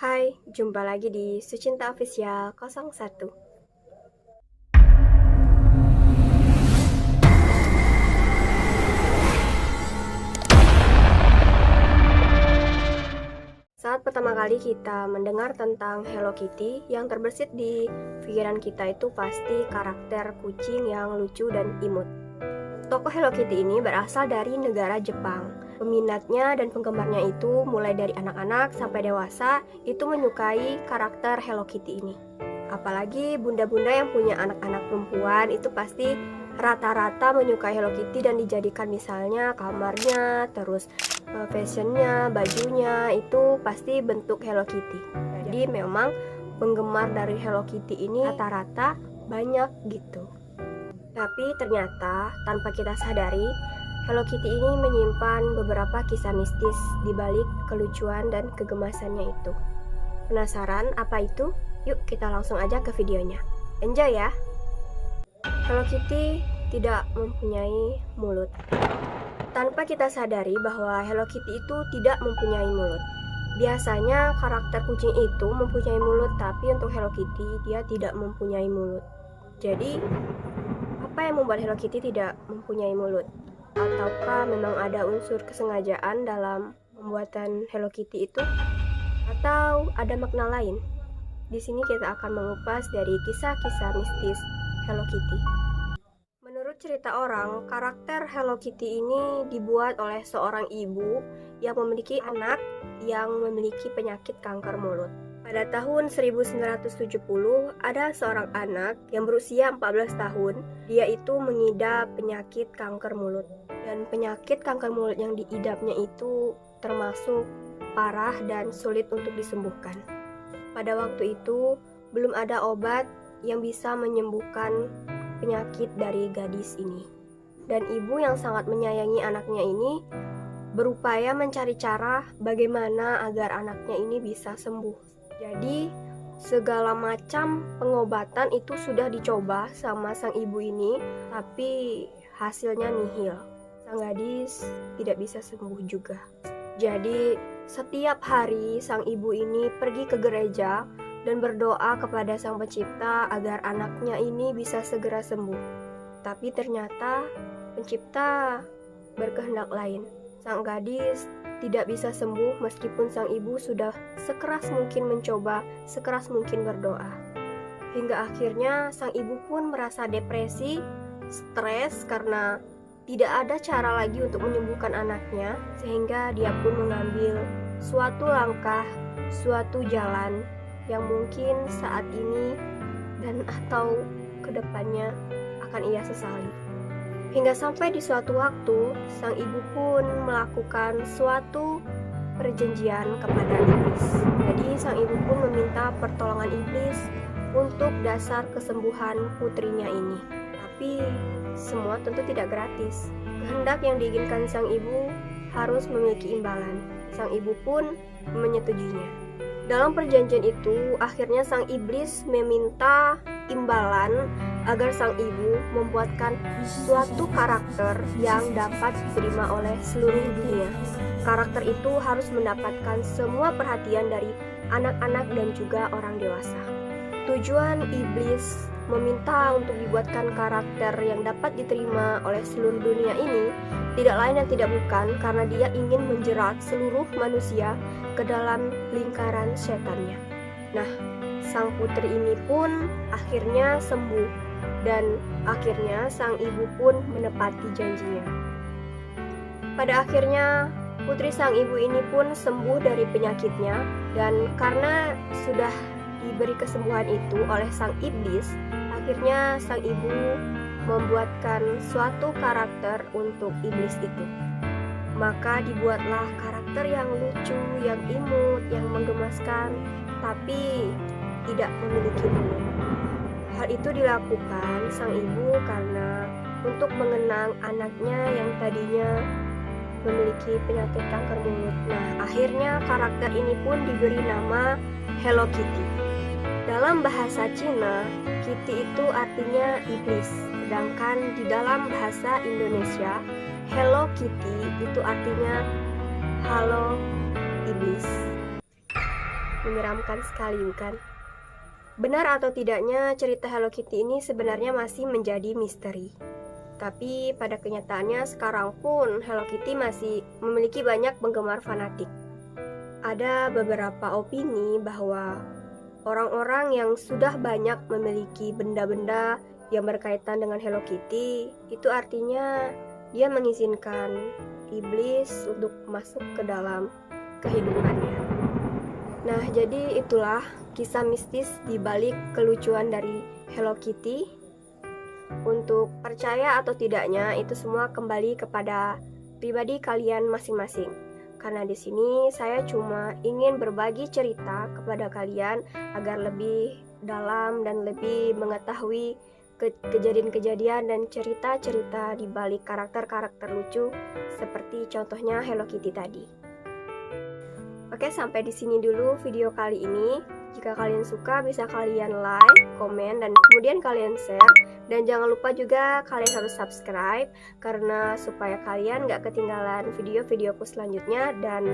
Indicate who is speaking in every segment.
Speaker 1: Hai, jumpa lagi di Sucinta Official 01. Saat pertama kali kita mendengar tentang Hello Kitty, yang terbersit di pikiran kita itu pasti karakter kucing yang lucu dan imut. Tokoh Hello Kitty ini berasal dari negara Jepang. Peminatnya dan penggemarnya itu mulai dari anak-anak sampai dewasa itu menyukai karakter Hello Kitty ini. Apalagi bunda-bunda yang punya anak-anak perempuan itu pasti rata-rata menyukai Hello Kitty dan dijadikan misalnya kamarnya, terus fashionnya, bajunya itu pasti bentuk Hello Kitty. Jadi memang penggemar dari Hello Kitty ini rata-rata banyak gitu. Tapi ternyata tanpa kita sadari, Hello Kitty ini menyimpan beberapa kisah mistis di balik kelucuan dan kegemasannya itu. Penasaran apa itu? Yuk kita langsung aja ke videonya. Enjoy ya! Hello Kitty tidak mempunyai mulut. Tanpa kita sadari bahwa Hello Kitty itu tidak mempunyai mulut. Biasanya karakter kucing itu mempunyai mulut, tapi untuk Hello Kitty dia tidak mempunyai mulut. Jadi, apa yang membuat Hello Kitty tidak mempunyai mulut? Ataukah memang ada unsur kesengajaan dalam pembuatan Hello Kitty itu? Atau ada makna lain? Di sini kita akan mengupas dari kisah-kisah mistis Hello Kitty. Menurut cerita orang, karakter Hello Kitty ini dibuat oleh seorang ibu yang memiliki anak yang memiliki penyakit kanker mulut. Pada tahun 1970, ada seorang anak yang berusia 14 tahun. Dia itu mengidap penyakit kanker mulut. Dan penyakit kanker mulut yang diidapnya itu termasuk parah dan sulit untuk disembuhkan. Pada waktu itu, belum ada obat yang bisa menyembuhkan penyakit dari gadis ini. Dan ibu yang sangat menyayangi anaknya ini berupaya mencari cara bagaimana agar anaknya ini bisa sembuh. Jadi, segala macam pengobatan itu sudah dicoba sama sang ibu ini, tapi hasilnya nihil. Sang gadis tidak bisa sembuh juga. Jadi, setiap hari sang ibu ini pergi ke gereja dan berdoa kepada Sang Pencipta agar anaknya ini bisa segera sembuh. Tapi ternyata Pencipta berkehendak lain. Sang gadis tidak bisa sembuh meskipun sang ibu sudah sekeras mungkin mencoba, sekeras mungkin berdoa. Hingga akhirnya sang ibu pun merasa depresi, stres karena tidak ada cara lagi untuk menyembuhkan anaknya, sehingga dia pun mengambil suatu langkah, suatu jalan yang mungkin saat ini dan atau kedepannya akan ia sesali. Hingga sampai di suatu waktu, sang ibu pun melakukan suatu perjanjian kepada iblis. Jadi sang ibu pun meminta pertolongan iblis untuk dasar kesembuhan putrinya ini. Tapi semua tentu tidak gratis. Kehendak yang diinginkan sang ibu harus memiliki imbalan. Sang ibu pun menyetujuinya. Dalam perjanjian itu, akhirnya sang iblis meminta imbalan agar sang ibu membuatkan suatu karakter yang dapat diterima oleh seluruh dunia. Karakter itu harus mendapatkan semua perhatian dari anak-anak dan juga orang dewasa. Tujuan iblis meminta untuk dibuatkan karakter yang dapat diterima oleh seluruh dunia ini tidak lain dan tidak bukan karena dia ingin menjerat seluruh manusia ke dalam lingkaran setannya. Nah, sang putri ini pun akhirnya sembuh dan akhirnya sang ibu pun menepati janjinya. Pada akhirnya putri sang ibu ini pun sembuh dari penyakitnya, dan karena sudah diberi kesembuhan itu oleh sang iblis, akhirnya sang ibu membuatkan suatu karakter untuk iblis itu. Maka dibuatlah karakter yang lucu, yang imut, yang menggemaskan, tapi tidak memiliki mulut. Hal itu dilakukan sang ibu karena untuk mengenang anaknya yang tadinya memiliki penyakit kanker mulut. Nah, akhirnya karakter ini pun diberi nama Hello Kitty. Dalam bahasa Cina, Kitty itu artinya iblis. Sedangkan di dalam bahasa Indonesia, Hello Kitty, 2 itu artinya halo iblis. Menyeramkan sekali, bukan? Benar atau tidaknya cerita Hello Kitty ini sebenarnya masih menjadi misteri. Tapi pada kenyataannya sekarang pun Hello Kitty masih memiliki banyak penggemar fanatik. Ada beberapa opini bahwa orang-orang yang sudah banyak memiliki benda-benda yang berkaitan dengan Hello Kitty, itu artinya dia mengizinkan iblis untuk masuk ke dalam kehidupannya. Nah, jadi itulah kisah mistis di balik kelucuan dari Hello Kitty. Untuk percaya atau tidaknya, itu semua kembali kepada pribadi kalian masing-masing. Karena di sini saya cuma ingin berbagi cerita kepada kalian agar lebih dalam dan lebih mengetahui kejadian-kejadian dan cerita-cerita di balik karakter-karakter lucu seperti contohnya Hello Kitty tadi. Oke, sampai di sini dulu video kali ini. Jika kalian suka, bisa kalian like, komen, dan kemudian kalian share. Dan jangan lupa juga kalian harus subscribe, karena supaya kalian gak ketinggalan video-videoku selanjutnya. Dan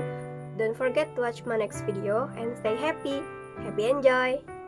Speaker 1: don't forget to watch my next video and stay happy. Happy enjoy!